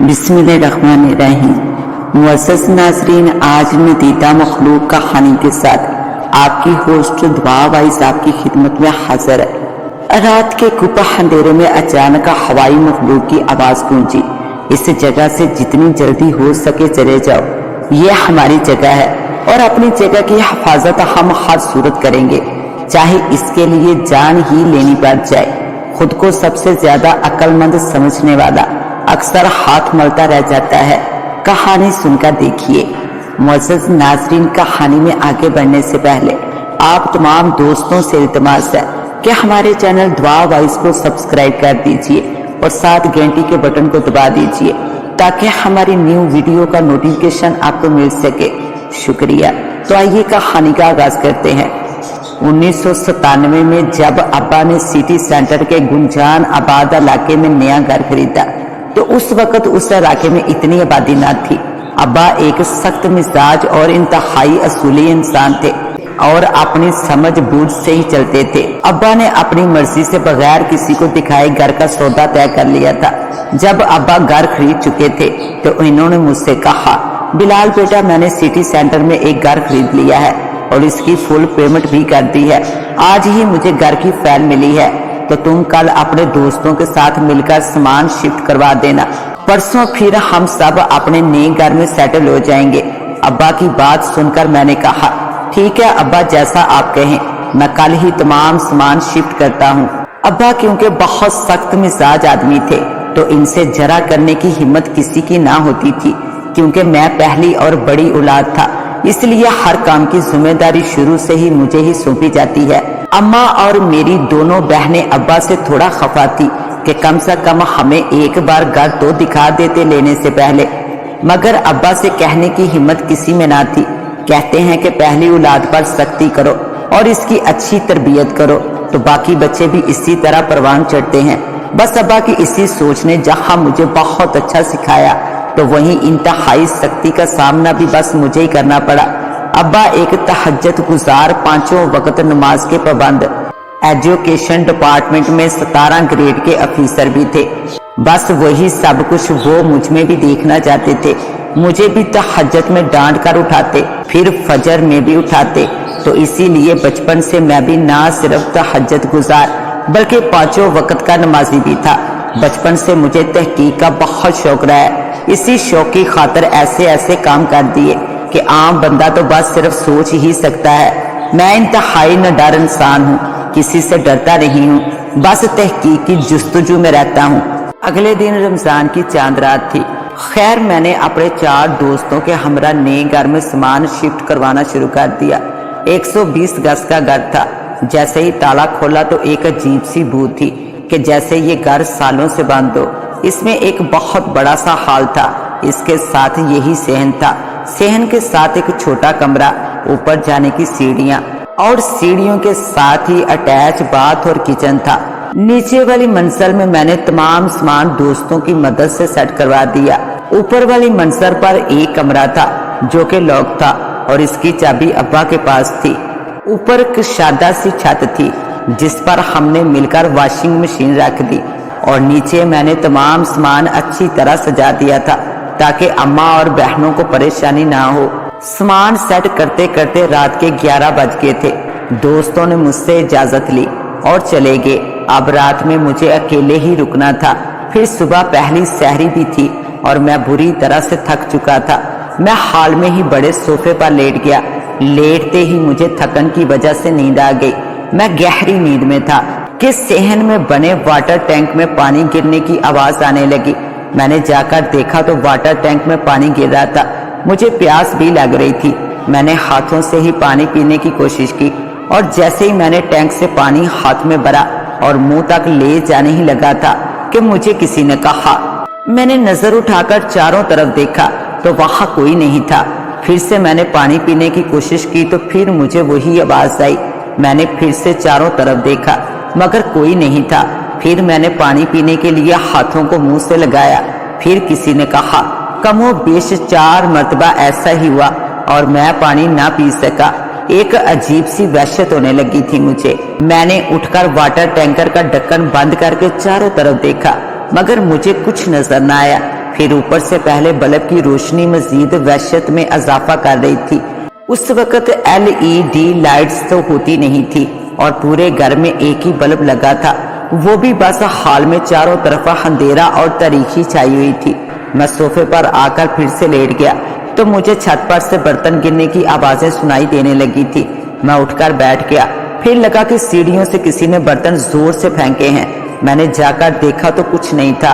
बिस्मिल्लाहिर्रहमानिर्रहीम। मुअज़्ज़ज़ नाज़रीन, आज नदीदा मखलूक कहानी के साथ आपकी होस्ट दुआ वाइज आपकी खिदमत में हाजिर है। रात के गुप्त अंधेरे में अचानक हवाई मखलूक की आवाज गूंजी। इस जगह से जितनी जल्दी हो सके चले जाओ, ये हमारी जगह है और अपनी जगह की हिफाजत हम हर सूरत करेंगे, चाहे इसके लिए जान ही लेनी पड़ जाए। खुद को सबसे ज्यादा अक्लमंद समझने वाला अक्सर हाथ मलता रह जाता है। कहानी सुनकर देखिए। मुअज़्ज़ज़ नाज़रीन, कहानी में आगे बढ़ने से पहले आप तमाम दोस्तों से इल्तिमास है कि हमारे चैनल दुआ वाइज को सब्सक्राइब कर दीजिए और साथ घंटी के बटन को दबा दीजिए ताकि हमारी न्यू वीडियो का नोटिफिकेशन आपको मिल सके। शुक्रिया। तो आइए कहानी का आगाज करते हैं। 1997 में जब अब्बा ने सिटी सेंटर के गुंजान आबाद इलाके में नया घर खरीदा तो उस वक्त उस इलाके में इतनी आबादी न थी। अब्बा एक सख्त मिजाज और इंतहाई असूली इंसान थे और अपनी समझ बूझ से ही चलते थे। अब्बा ने अपनी मर्जी से बगैर किसी को दिखाए घर का सौदा तय कर लिया था। जब अब्बा घर खरीद चुके थे तो इन्होंने मुझसे कहा, बिलाल बेटा, मैंने सिटी सेंटर में एक घर खरीद लिया है और इसकी फुल पेमेंट भी कर दी है। आज ही मुझे घर की फाइल मिली है तो तुम कल अपने दोस्तों के साथ मिलकर सामान शिफ्ट करवा देना। परसों फिर हम सब अपने नए घर में सेटल हो जाएंगे। अब्बा की बात सुनकर मैंने कहा, ठीक है अब्बा, जैसा आप कहें, मैं कल ही तमाम सामान शिफ्ट करता हूँ। अब्बा क्योंकि बहुत सख्त मिजाज आदमी थे तो इनसे जरा करने की हिम्मत किसी की ना होती थी। क्योंकि मैं पहली और बड़ी औलाद था, इसलिए हर काम की जिम्मेदारी शुरू से ही मुझे ही सौंपी जाती है। अम्मा और मेरी दोनों बहनें अब्बा से थोड़ा खफा थी कि कम से कम हमें एक बार घर तो दिखा देते लेने से पहले, मगर अब्बा से कहने की हिम्मत किसी में ना थी। कहते हैं कि पहली औलाद पर सख्ती करो और इसकी अच्छी तरबियत करो तो बाकी बच्चे भी इसी तरह परवान चढ़ते हैं। बस अब्बा की इसी सोच ने जहाँ मुझे बहुत अच्छा सिखाया तो वहीं इंतहाई सख्ती का सामना भी बस मुझे ही करना पड़ा। अब्बा एक तहज्जुद गुजार, पांचों वक्त नमाज के पाबंद, एजुकेशन डिपार्टमेंट में 17 ग्रेड के अफीसर भी थे। बस वही सब कुछ वो मुझ में भी देखना चाहते थे। मुझे भी तहज्जुद में डांट कर उठाते, फिर फजर में भी उठाते। तो इसीलिए बचपन से मैं भी ना सिर्फ तहज्जुद गुजार बल्कि पांचों वक्त का नमाजी भी था। बचपन से मुझे तहकीक का बहुत शौक रहा है। इसी शौक की खातिर ऐसे ऐसे काम कर दिए कि आम बंदा तो बस सिर्फ सोच ही सकता है। मैं इंतहाई निडर इंसान हूँ, किसी से डरता नहीं हूँ, बस तहकीक की जुस्तजू में रहता हूँ। अगले दिन रमजान की चांद रात थी। खैर, मैंने अपने 4 दोस्तों के हमरा नए घर में सामान शिफ्ट करवाना शुरू कर दिया। 120 गज का घर था। जैसे ही ताला खोला तो एक अजीब सी बू थी कि जैसे ये घर सालों से बंद हो। इसमें एक बहुत बड़ा सा हॉल था, इसके साथ यही सहन था। सहन के साथ एक छोटा कमरा, ऊपर जाने की सीढ़ियां और सीढ़ियों के साथ ही अटैच बाथ और किचन था। नीचे वाली मंजिल में मैंने तमाम सामान दोस्तों की मदद से सेट करवा दिया। ऊपर वाली मंजिल पर एक कमरा था जो कि लॉक था और इसकी चाबी अब्बा के पास थी। ऊपर एक सादा सी छत थी जिस पर हमने मिलकर वॉशिंग मशीन रख दी और नीचे मैंने तमाम सामान अच्छी तरह सजा दिया था ताकि अम्मा और बहनों को परेशानी ना हो। सामान सेट करते करते रात के 11 बज गए थे। दोस्तों ने मुझसे इजाजत ली और चले गए। अब रात में मुझे अकेले ही रुकना था। फिर सुबह पहली सहरी भी थी और मैं बुरी तरह से थक चुका था। मैं हॉल में ही बड़े सोफे पर लेट गया। लेटते ही मुझे थकन की वजह से नींद आ गई। मैं गहरी नींद में था कि सहन में बने वाटर टैंक में पानी गिरने की आवाज आने लगी। मैंने जाकर देखा तो वाटर टैंक में पानी गिर रहा था। मुझे प्यास भी लग रही थी। मैंने हाथों से ही पानी पीने की कोशिश की और जैसे ही मैंने टैंक से पानी हाथ में भरा और मुंह तक ले जाने ही लगा था कि मुझे किसी ने कहा। मैंने नजर उठाकर चारों तरफ देखा तो वहां कोई नहीं था। फिर से मैंने पानी पीने की कोशिश की तो फिर मुझे वही आवाज आई। मैंने फिर से चारों तरफ देखा मगर कोई नहीं था। फिर मैंने पानी पीने के लिए हाथों को मुंह से लगाया। फिर किसी ने कहा। कमो बेश 4 मरतबा ऐसा ही हुआ और मैं पानी ना पी सका। एक अजीब सी वहशत होने लगी थी मुझे। मैंने उठकर वाटर टैंकर का ढक्कन बंद करके चारों तरफ देखा मगर मुझे कुछ नजर न आया। फिर ऊपर से पहले बल्ब की रोशनी मजीद वहशत में इजाफा कर रही थी। उस वक्त LED लाइट्स तो होती नहीं थी और पूरे घर में एक ही बल्ब लगा था, वो भी बस हॉल में चारों तरफ अंधेरा और तारीकी छाई हुई थी। मैं सोफे पर आकर फिर से लेट गया तो मुझे छत पर से बर्तन गिरने की आवाजें सुनाई देने लगी थी। मैं उठकर बैठ गया, फिर लगा कि सीढ़ियों से किसी ने बर्तन जोर से फेंके हैं। मैंने जाकर देखा तो कुछ नहीं था।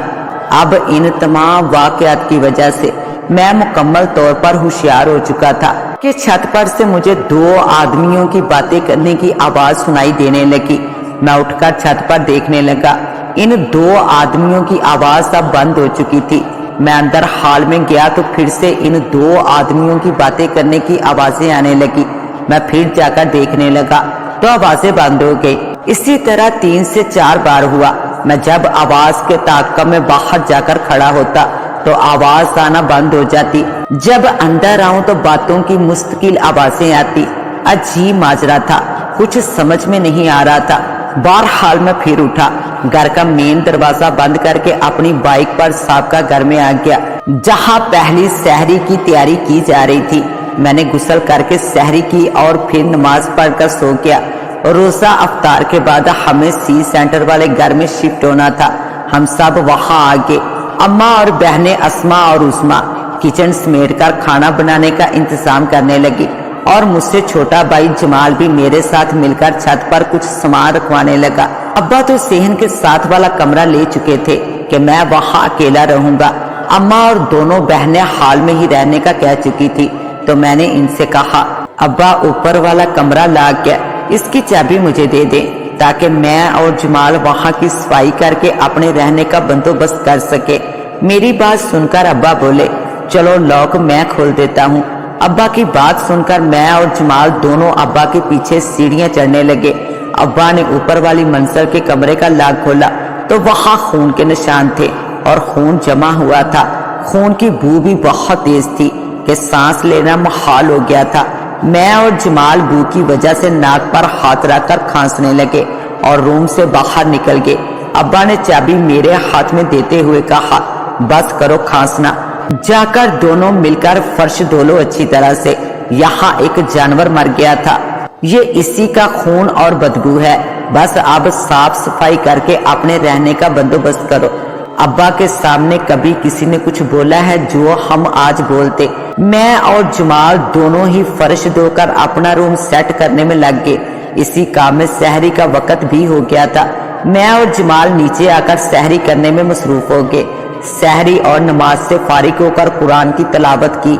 अब इन तमाम वाकयात की वजह से मैं मुकम्मल तौर पर होशियार हो चुका था कि छत पर से मुझे 2 आदमियों की बातें करने की आवाज सुनाई देने लगी। मैं उठकर छत पर देखने लगा। इन 2 आदमियों की आवाज अब बंद हो चुकी थी। मैं अंदर हॉल में गया तो फिर से इन 2 आदमियों की बातें करने की आवाजें आने लगी। मैं फिर जाकर देखने लगा तो आवाजें बंद हो गई। इसी तरह 3 से 4 बार हुआ। मैं जब आवाज के ताक़ब में बाहर जाकर खड़ा होता तो आवाज आना बंद हो जाती। जब अंदर आऊं तो बातों की मुस्तकिल आवाजें आती। अजीब माजरा था, कुछ समझ में नहीं आ रहा था। बहरहाल मैं फिर उठा, घर का मेन दरवाजा बंद करके अपनी बाइक पर साबका घर में आ गया, जहां पहली सहरी की तैयारी की जा रही थी। मैंने गुस्ल करके सहरी की और फिर नमाज पढ़कर सो गया। रोजा अफ्तार के बाद हमें सी सेंटर वाले घर में शिफ्ट होना था। हम सब वहां आ गए। अम्मा और बहनें अस्मा और उस्मा किचन समेट कर खाना बनाने का इंतजाम करने लगी और मुझसे छोटा भाई जमाल भी मेरे साथ मिलकर छत पर कुछ सामान रखवाने लगा। अब्बा तो सेहन के साथ वाला कमरा ले चुके थे कि मैं वहां अकेला रहूंगा। अम्मा और दोनों बहनें हाल में ही रहने का कह चुकी थी, तो मैंने इनसे कहा, अब्बा ऊपर वाला कमरा ला गया, इसकी चाबी मुझे दे दें ताकि मैं और जमाल वहां की सफाई करके अपने रहने का बंदोबस्त कर सके। मेरी बात सुनकर अब्बा बोले, चलो लॉक मैं खोल देता हूँ। अब्बा की बात सुनकर मैं और जमाल दोनों अब्बा के पीछे सीढ़ियां चढ़ने लगे। अब्बा ने ऊपर वाली मंजिल के कमरे का लॉक खोला तो वहां खून के निशान थे और खून जमा हुआ था। खून की बू भी बहुत तेज थी कि सांस लेना मुहाल हो गया था। मैं और जमाल बू की वजह से नाक पर हाथ रखकर खांसने लगे और रूम से बाहर निकल गए। अब्बा ने चाबी मेरे हाथ में देते हुए कहा, बस करो खांसना, जाकर दोनों मिलकर फर्श धो लो अच्छी तरह से, यहाँ एक जानवर मर गया था, ये इसी का खून और बदबू है, बस अब साफ सफाई करके अपने रहने का बंदोबस्त करो। अब्बा के सामने कभी किसी ने कुछ बोला है जो हम आज बोलते? मैं और जमाल दोनों ही फर्श धोकर अपना रूम सेट करने में लग गए। इसी काम में सहरी का वक्त भी हो गया था। मैं और जमाल नीचे आकर सहरी करने में मसरूफ हो गए। सहरी और नमाज से फारिग होकर कुरान की तिलावत की।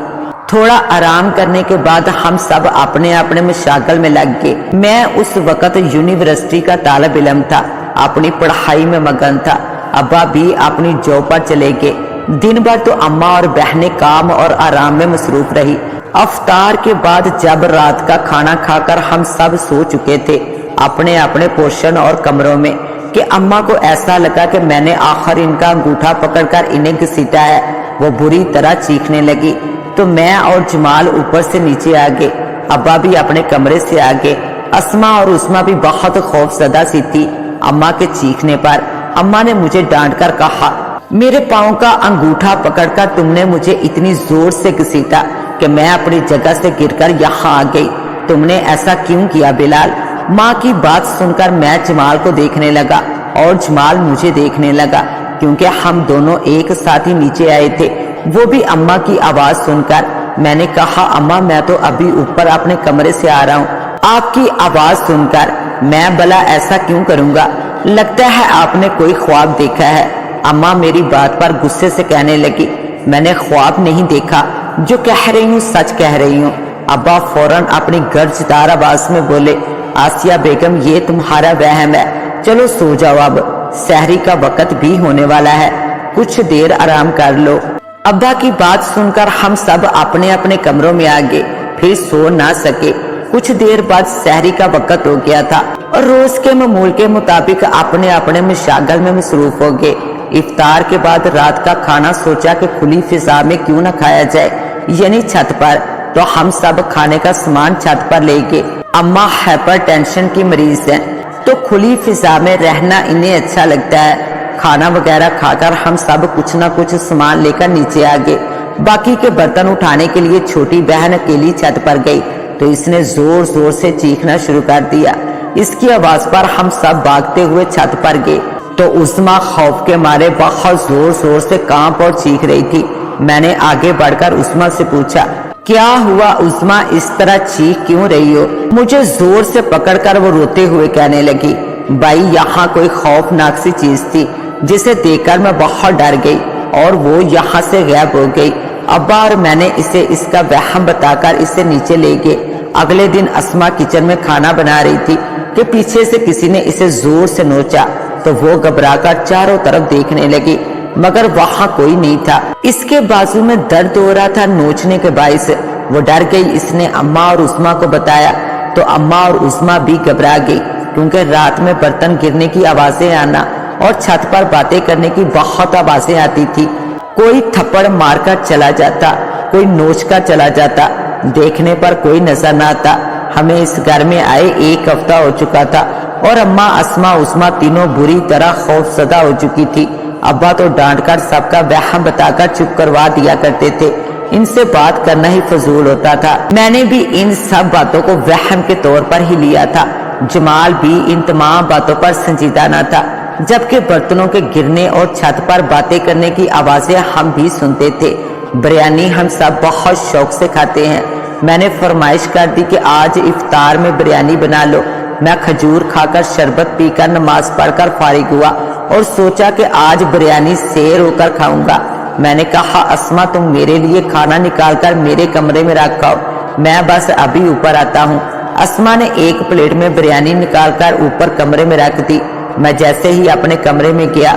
थोड़ा आराम करने के बाद हम सब अपने अपने मशागल में लग गए। मैं उस वक्त यूनिवर्सिटी का तालिब इल्म था, अपनी पढ़ाई में मगन था। अब्बा भी अपनी जॉब पर चले गए। दिन भर तो अम्मा और बहनें काम और आराम में मसरूफ रही। अफ्तार के बाद जब रात का खाना खाकर हम सब सो चुके थे अपने अपने पोर्शन और कमरों में, कि अम्मा को ऐसा लगा कि मैंने आखिर इनका अंगूठा पकड़कर इन्हें घसीटा है। वो बुरी तरह चीखने लगी तो मैं और जमाल ऊपर से नीचे आ गए। अब्बा भी अपने कमरे से आ गए। अस्मा और उस्मा भी बहुत खौफजदा सी थी अम्मा के चीखने पर। अम्मा ने मुझे डांट कर कहा, मेरे पाँव का अंगूठा पकड़कर तुमने मुझे इतनी जोर से घसीटा कि मैं अपनी जगह से गिरकर यहाँ आ गई। तुमने ऐसा क्यों किया बिलाल? माँ की बात सुनकर मैं जमाल को देखने लगा और जमाल मुझे देखने लगा, क्योंकि हम दोनों एक साथ ही नीचे आए थे। वो भी अम्मा की आवाज सुनकर। मैंने कहा, अम्मा मैं तो अभी ऊपर अपने कमरे से आ रहा हूँ आपकी आवाज सुनकर। मैं भला ऐसा क्यों करूँगा? लगता है आपने कोई ख्वाब देखा है। अम्मा मेरी बात पर गुस्से से कहने लगी, मैंने ख्वाब नहीं देखा, जो कह रही हूँ सच कह रही हूँ। अब्बा फौरन अपनी गर्जदार आवाज में बोले, आसिया बेगम ये तुम्हारा वहम है, चलो सो जाओ, अब सहरी का वक्त भी होने वाला है, कुछ देर आराम कर लो। अब्बा की बात सुनकर हम सब अपने अपने कमरों में आ गए, फिर सो ना सके। कुछ देर बाद सहरी का वक्त हो गया था और रोज के मामूल के मुताबिक अपने अपने मशागल में मसरूफ हो गए। इफ्तार के बाद रात का खाना सोचा कि खुली फिजा में क्यों न खाया जाए, यानी छत पर। तो हम सब खाने का सामान छत पर ले गए। अम्मा हाइपर टेंशन की मरीज हैं, तो खुली फिजा में रहना इन्हें अच्छा लगता है। खाना वगैरह खाकर हम सब कुछ ना कुछ सामान लेकर नीचे आ गए। बाकी के बर्तन उठाने के लिए छोटी बहन अकेली छत पर गई तो इसने जोर जोर से चीखना शुरू कर दिया। इसकी आवाज पर हम सब भागते हुए छत पर गए तो उस्मा खौफ के मारे बहुत जोर जोर से कांप और चीख रही थी। मैंने आगे बढ़कर उस्मा से पूछा, क्या हुआ उस्मा, इस तरह चीख क्यों रही हो? मुझे जोर से पकड़कर वो रोते हुए कहने लगी, भाई यहाँ कोई खौफनाक सी चीज थी जिसे देखकर मैं बहुत डर गई और वो यहाँ से गायब हो गई। अब्बा और मैंने इसे इसका वहम बताकर इसे नीचे ले गए। अगले दिन अस्मा किचन में खाना बना रही थी कि पीछे से किसी ने इसे जोर से नोचा तो वो घबराकर चारों तरफ देखने लगी मगर वहां कोई नहीं था। इसके बाजू में दर्द हो रहा था नोचने के बाइस। वो डर गई। इसने अम्मा और उस्मा को बताया तो अम्मा और उस्मा भी घबरा गई क्योंकि रात में बर्तन गिरने की आवाजें आना और छत पर बातें करने की बहुत आवाजें आती थी। कोई थप्पड़ मारकर चला जाता, कोई नोच कर चला जाता, देखने पर कोई नजर न आता। हमें इस घर में आए 1 हफ्ता हो चुका था और अम्मा, अस्मा, उस्मा तीनों बुरी तरह खौफजदा हो चुकी थी। अब्बा तो डांटकर सबका वहम बताकर चुप करवा दिया करते थे। इनसे बात करना ही फजूल होता था। मैंने भी इन सब बातों को वहम के तौर पर ही लिया था। जमाल भी इन तमाम बातों पर संजीदा न था, जबकि बर्तनों के गिरने और छत पर बातें करने की आवाजें हम भी सुनते थे। बिरयानी हम सब बहुत शौक से खाते हैं। मैंने फरमाइश कर दी कि आज इफ्तार में बिरयानी बना लो। मैं खजूर खाकर शरबत पीकर नमाज पढ़कर फारिग हुआ और सोचा कि आज बिरयानी सेर होकर खाऊंगा। मैंने कहा, अस्मा तुम मेरे लिए खाना निकालकर मेरे कमरे में रखाओ, मैं बस अभी ऊपर आता हूँ। अस्मा ने 1 प्लेट में बिरयानी निकालकर ऊपर कमरे में रख दी। मैं जैसे ही अपने कमरे में गया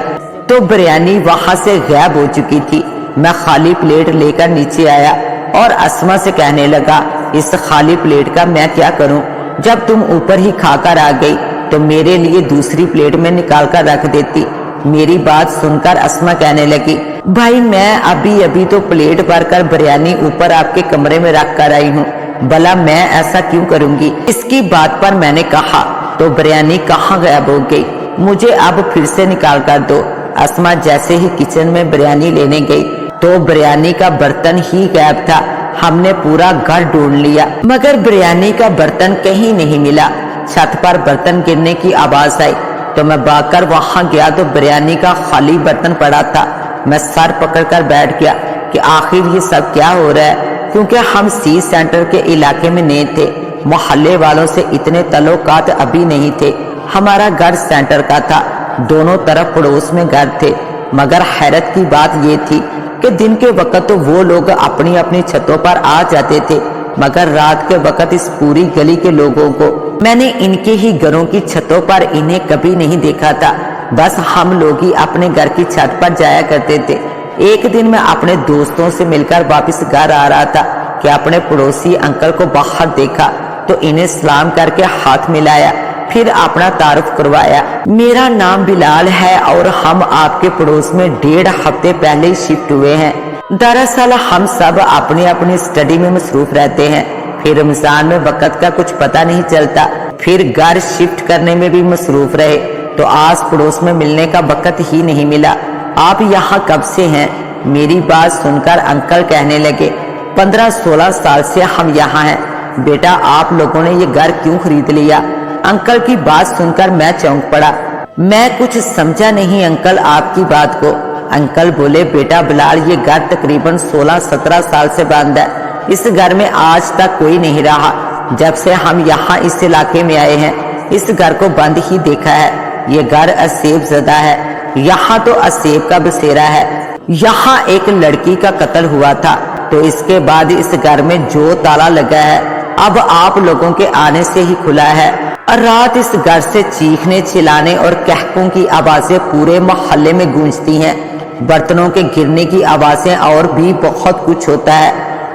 तो बिरयानी वहां से गायब हो चुकी थी। मैं खाली प्लेट लेकर नीचे आया और अस्मा से कहने लगा, इस खाली प्लेट का मैं क्या करूं? जब तुम ऊपर ही खाकर आ गई तो मेरे लिए दूसरी प्लेट में निकाल कर रख देती। मेरी बात सुनकर अस्मा कहने लगी, भाई मैं अभी अभी तो प्लेट भरकर बिरयानी ऊपर आपके कमरे में रख कर आई हूँ, भला मैं ऐसा क्यों करूंगी? इसकी बात पर मैंने कहा, तो बिरयानी कहाँ गायब हो गई? मुझे अब फिर से निकाल कर दो। अस्मा जैसे ही किचन में बिरयानी लेने गई तो बिरयानी का बर्तन ही गायब था। हमने पूरा घर ढूंढ लिया मगर बिरयानी का बर्तन कहीं नहीं मिला। छत पर बर्तन गिरने की आवाज आई तो मैं भागकर वहां गया तो बिरयानी का खाली बर्तन पड़ा था। मैं सर पकड़कर बैठ गया कि आखिर ये सब क्या हो रहा है, क्योंकि हम सी सेंटर के इलाके में नहीं थे। मोहल्ले वालों से इतने तल्लुकात अभी नहीं थे। हमारा घर सेंटर का था, दोनों तरफ पड़ोस में घर थे। मगर हैरत की बात ये थी कि दिन के वक्त तो वो लोग अपनी अपनी छतों पर आ जाते थे, मगर रात के वक्त इस पूरी गली के लोगों को मैंने इनके ही घरों की छतों पर इन्हें कभी नहीं देखा था। बस हम लोग ही अपने घर की छत पर जाया करते थे। एक दिन मैं अपने दोस्तों से मिलकर वापस घर आ रहा था कि अपने पड़ोसी अंकल को बाहर देखा तो इन्हें सलाम करके हाथ मिलाया, फिर अपना तारुफ करवाया। मेरा नाम बिलाल है और हम आपके पड़ोस में 1.5 हफ्ते पहले ही शिफ्ट हुए हैं। दरअसल हम सब अपनी अपनी स्टडी में मसरूफ रहते हैं, फिर रमजान में वक्त का कुछ पता नहीं चलता, फिर घर शिफ्ट करने में भी मसरूफ रहे तो आस पड़ोस में मिलने का वक्त ही नहीं मिला। आप यहाँ कब से हैं? मेरी बात सुनकर अंकल कहने लगे, 15-16 साल से हम यहाँ हैं। बेटा आप लोगों ने ये घर क्यों खरीद लिया? अंकल की बात सुनकर मैं चौंक पड़ा। मैं कुछ समझा नहीं अंकल आपकी बात को। अंकल बोले, बेटा बिलाल ये घर तकरीबन 16-17 साल से बंद है। इस घर में आज तक कोई नहीं रहा। जब से हम यहाँ इस इलाके में आए हैं इस घर को बंद ही देखा है। ये घर असेब ज़दा है, यहाँ तो असेब का बसेरा है। यहाँ एक लड़की का कत्ल हुआ था तो इसके बाद इस घर में जो ताला लगा है अब आप लोगों के आने से ही खुला है। रात इस घर से चीखने चिल्लाने और कहकों की आवाजें पूरे मोहल्ले में गूंजती हैं। बर्तनों के गिरने की आवाजें और भी बहुत कुछ होता है।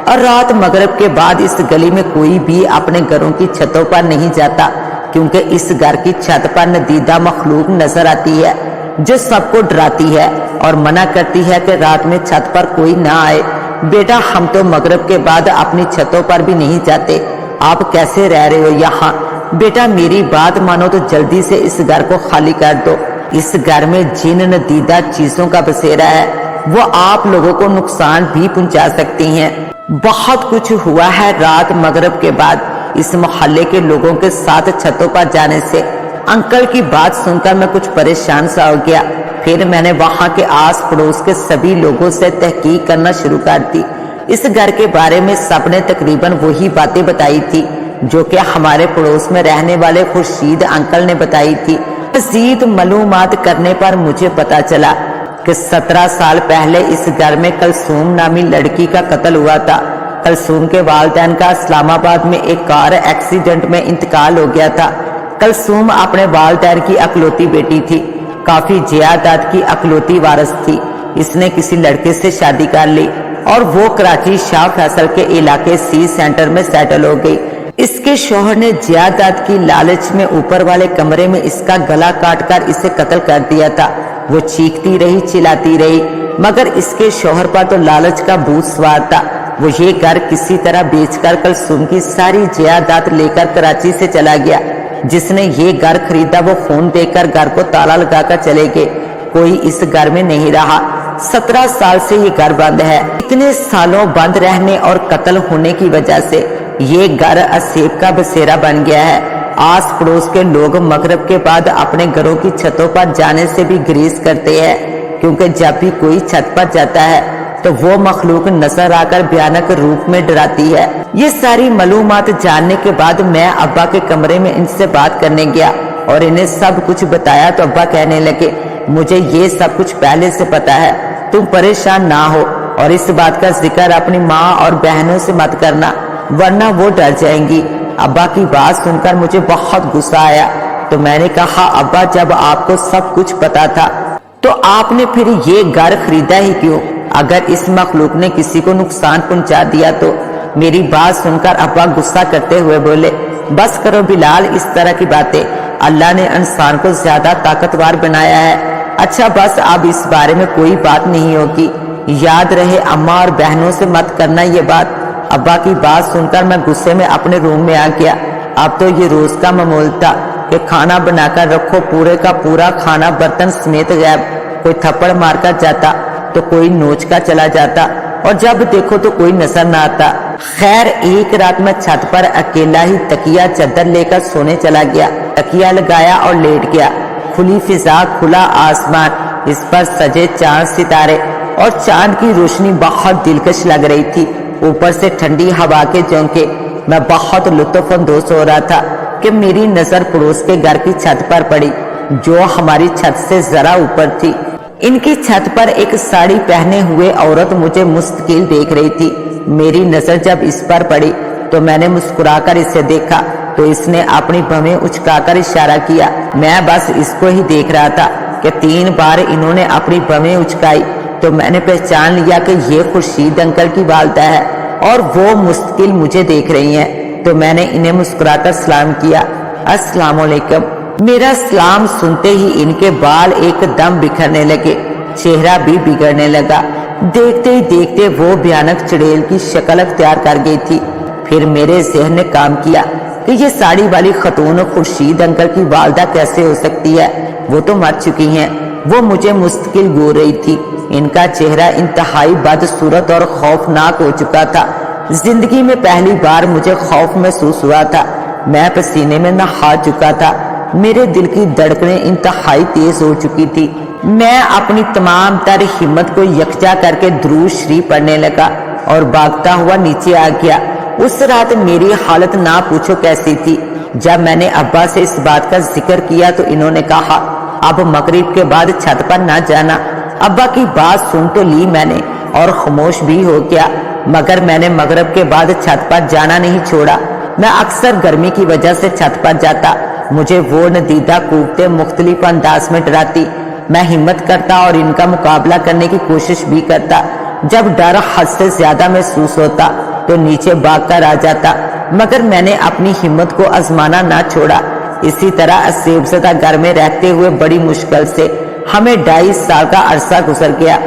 और रात मगरिब के बाद इस गली में कोई भी अपने घरों की छतों पर नहीं जाता, क्योंकि इस घर की छत पर नदीदा मखलूक नजर आती है जो सबको डराती है और मना करती है कि रात में छत पर कोई ना आए। बेटा हम तो मगरिब के बाद अपनी छतों पर भी नहीं जाते, आप कैसे रह रहे हो यहाँ? बेटा मेरी बात मानो तो जल्दी से इस घर को खाली कर दो। इस घर में जिन नदीदा चीजों का बसेरा है, वो आप लोगों को नुकसान भी पहुंचा सकती हैं। बहुत कुछ हुआ है रात मगरिब के बाद इस मोहल्ले के लोगों के साथ छतों पर जाने से। अंकल की बात सुनकर मैं कुछ परेशान सा हो गया। फिर मैंने वहां के आस पड़ोस के सभी लोगों से तहकीक करना शुरू कर दी। इस घर के बारे में सबने तकरीबन वही बातें बताई थी जो कि हमारे पड़ोस में रहने वाले खुर्शीद अंकल ने बताई थी। मज़ीद मालूमात करने पर मुझे पता चला कि 17 साल पहले इस घर में कलसूम नामी लड़की का कत्ल हुआ था। कलसूम के वालिदैन का इस्लामाबाद में एक कार एक्सीडेंट में इंतकाल हो गया था। कलसूम अपने वालिदैन की अकलौती बेटी थी, काफी जायदाद की अकलौती वारिस थी। इसने किसी लड़के से शादी कर ली और वो कराची शाह फैसल के इलाके सी सेंटर में सेटल हो गई। इसके शौहर ने जायदाद की लालच में ऊपर वाले कमरे में इसका गला काटकर इसे कत्ल कर दिया था। वो चीखती रही, चिल्लाती रही, मगर इसके शौहर पर तो लालच का भूत सवार था। वो ये घर किसी तरह बेचकर कलसूम की सारी जायदाद लेकर कराची से चला गया। जिसने ये घर खरीदा वो फोन देकर घर को ताला लगाकर चले गए। कोई इस घर में नहीं रहा। 17 साल से ये घर बंद है। इतने सालों बंद रहने और कत्ल होने की वजह से ये घर असेब का बसेरा बन गया है। आस पड़ोस के लोग मगरिब के बाद अपने घरों की छतों पर जाने से भी गुरेज करते हैं, क्योंकि जब भी कोई छत पर जाता है तो वो मखलूक नजर आकर भयानक रूप में डराती है। ये सारी मालूमात जानने के बाद मैं अब्बा के कमरे में इनसे बात करने गया और इन्हें सब कुछ बताया तो अब्बा कहने लगे, मुझे ये सब कुछ पहले से पता है, तुम परेशान ना हो और इस बात का जिक्र अपनी माँ और बहनों से मत करना वरना वो डर जाएंगी। अब्बा की बात सुनकर मुझे बहुत गुस्सा आया तो मैंने कहा, अब्बा जब आपको सब कुछ पता था तो आपने फिर ये घर खरीदा ही क्यों? अगर इस मखलूक ने किसी को नुकसान पहुंचा दिया तो? मेरी बात सुनकर अब्बा गुस्सा करते हुए बोले, बस करो बिलाल इस तरह की बातें, अल्लाह ने इंसान को ज्यादा ताकतवर बनाया है। अच्छा बस अब इस बारे में कोई बात नहीं होगी, याद रहे अम्मा और बहनों से मत करना ये बात। अब्बा की बात सुनकर मैं गुस्से में अपने रूम में आ गया। अब तो ये रोज का मामूल था कि खाना बनाकर रखो, पूरे का पूरा खाना बर्तन समेत गायब। कोई थप्पड़ मारकर जाता तो कोई नोच का चला जाता और जब देखो तो कोई नजर न आता। खैर एक रात मैं छत पर अकेला ही तकिया चादर लेकर सोने चला गया। तकिया लगाया और लेट गया। खुली फिजा, खुला आसमान, इस पर सजे चांद सितारे और चांद की रोशनी बहुत दिलकश लग रही थी। ऊपर से ठंडी हवा के झोंके। मैं बहुत लुत्फ अंदोज हो रहा था कि मेरी नजर पड़ोस के घर की छत पर पड़ी जो हमारी छत से जरा ऊपर थी। इनकी छत पर एक साड़ी पहने हुए औरत मुझे मुस्तकिल देख रही थी। मेरी नजर जब इस पर पड़ी तो मैंने मुस्कुराकर इसे देखा तो इसने अपनी भवें उचकाकर इशारा किया। मैं बस इसको ही देख रहा था कि 3 बार इन्होंने अपनी भवें उचकाई तो मैंने पहचान लिया कि ये खुर्शीद अंकल की वालिदा है और वो मुस्तकिल मुझे देख रही हैं। तो मैंने इन्हें मुस्कुराकर सलाम किया, अस्सलाम वालेकुम। मेरा सलाम सुनते ही इनके बाल एकदम बिखरने लगे, चेहरा भी बिगड़ने लगा। देखते ही देखते वो भयानक चुड़ैल की शक्ल अख्तियार कर गई थी। फिर मेरे ज़हन ने काम किया कि ये साड़ी वाली खतून खुर्शीद अंकल की वालिदा कैसे हो सकती है? वो तो मर चुकी हैं। वो मुझे मुस्तकिल घूर रही थी। इनका चेहरा इंतहाई बदसूरत और खौफनाक हो चुका था। जिंदगी में पहली बार मुझे खौफ महसूस हुआ था। मैं पसीने में नहा चुका था। मेरे दिल की धड़कनें इंतहाई तेज हो चुकी थी। मैं अपनी तमाम तर हिम्मत को यकजा करके दुरूद शरीफ पढ़ने लगा और भागता हुआ नीचे आ गया। उस रात मेरी हालत ना पूछो कैसी थी। जब मैंने अब्बा से इस बात का जिक्र किया तो इन्होंने कहा, अब मगरिब के बाद छत पर ना जाना। अब्बा की बात सुन तो ली मैंने और खामोश भी हो गया, मगर मैंने मगरिब के बाद छत पर जाना नहीं छोड़ा। मैं अक्सर गर्मी की वजह से छत पर जाता। मुझे वो नदीदा कूबते मुख्तलिफ अंदाज में डराती। मैं हिम्मत करता और इनका मुकाबला करने की कोशिश भी करता। जब डर हद से ज्यादा महसूस होता तो नीचे भागकर आ जाता, मगर मैंने अपनी हिम्मत को आजमाना ना छोड़ा। इसी तरह असेबज़दा घर में रहते हुए बड़ी मुश्किल से हमें 2.5 साल का अरसा गुजर गया।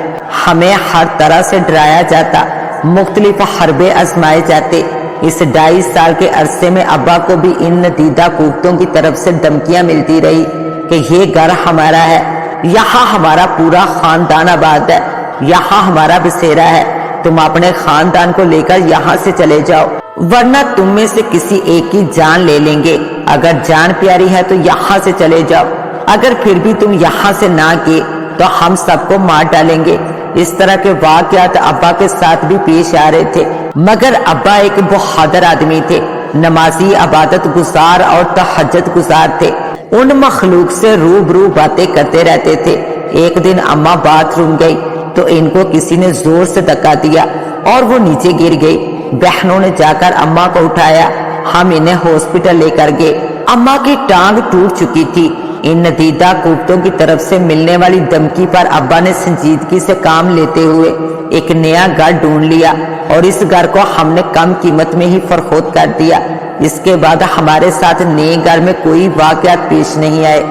हमें हर तरह से डराया जाता, मुख्तलिफ हरबे आजमाए जाते। इस 2.5 साल के अरसे में अब्बा को भी इन नदीदा कुत्तों की तरफ से धमकियां मिलती रही कि ये घर हमारा है, یہاں ہمارا پورا خاندان آباد ہے، یہاں ہمارا بسیرا ہے، تم اپنے خاندان کو لے کر یہاں سے چلے جاؤ، ورنہ تم میں سے کسی ایک کی جان لے لیں گے۔ اگر جان پیاری ہے تو یہاں سے چلے جاؤ، اگر پھر بھی تم یہاں سے نہ گئے تو ہم سب کو مار ڈالیں گے۔ اس طرح کے واقعات ابا کے ساتھ بھی پیش آ رہے تھے، مگر ابا ایک بہادر آدمی تھے، نمازی، عبادت گزار اور تہجد گزار تھے، ان مخلوق سے روبرو باتیں کرتے رہتے تھے۔ ایک دن اماں باتھ روم گئی تو ان کو کسی نے زور سے دھکا دیا اور وہ نیچے گر گئی۔ بہنوں نے جا کر اماں کو اٹھایا، ہم انہیں ہاسپٹل لے کر گئے۔ اماں کی ٹانگ ٹوٹ چکی تھی۔ ان ندیدہ قوتوں کی طرف سے ملنے والی دھمکی پر ابا نے سنجیدگی سے کام لیتے ہوئے ایک نیا گھر ڈھونڈ لیا اور اس گھر کو ہم نے کم قیمت میں ہی فروخت کر دیا۔ اس کے بعد ہمارے ساتھ نئے گھر میں کوئی واقعات پیش نہیں آئے۔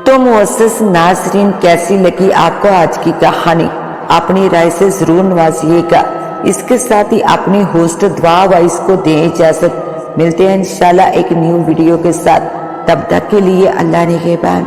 تو معزز ناظرین، کیسی لگی آپ کو آج کی کہانی؟ اپنی رائے سے ضرور نوازیے گا۔ اس کے ساتھ ہی اپنی ہوسٹ دعا وائس کو دیں اجازت۔ ملتے ہیں انشاءاللہ ایک نیو ویڈیو کے ساتھ، تب تک کے لیے اللہ نگہبان۔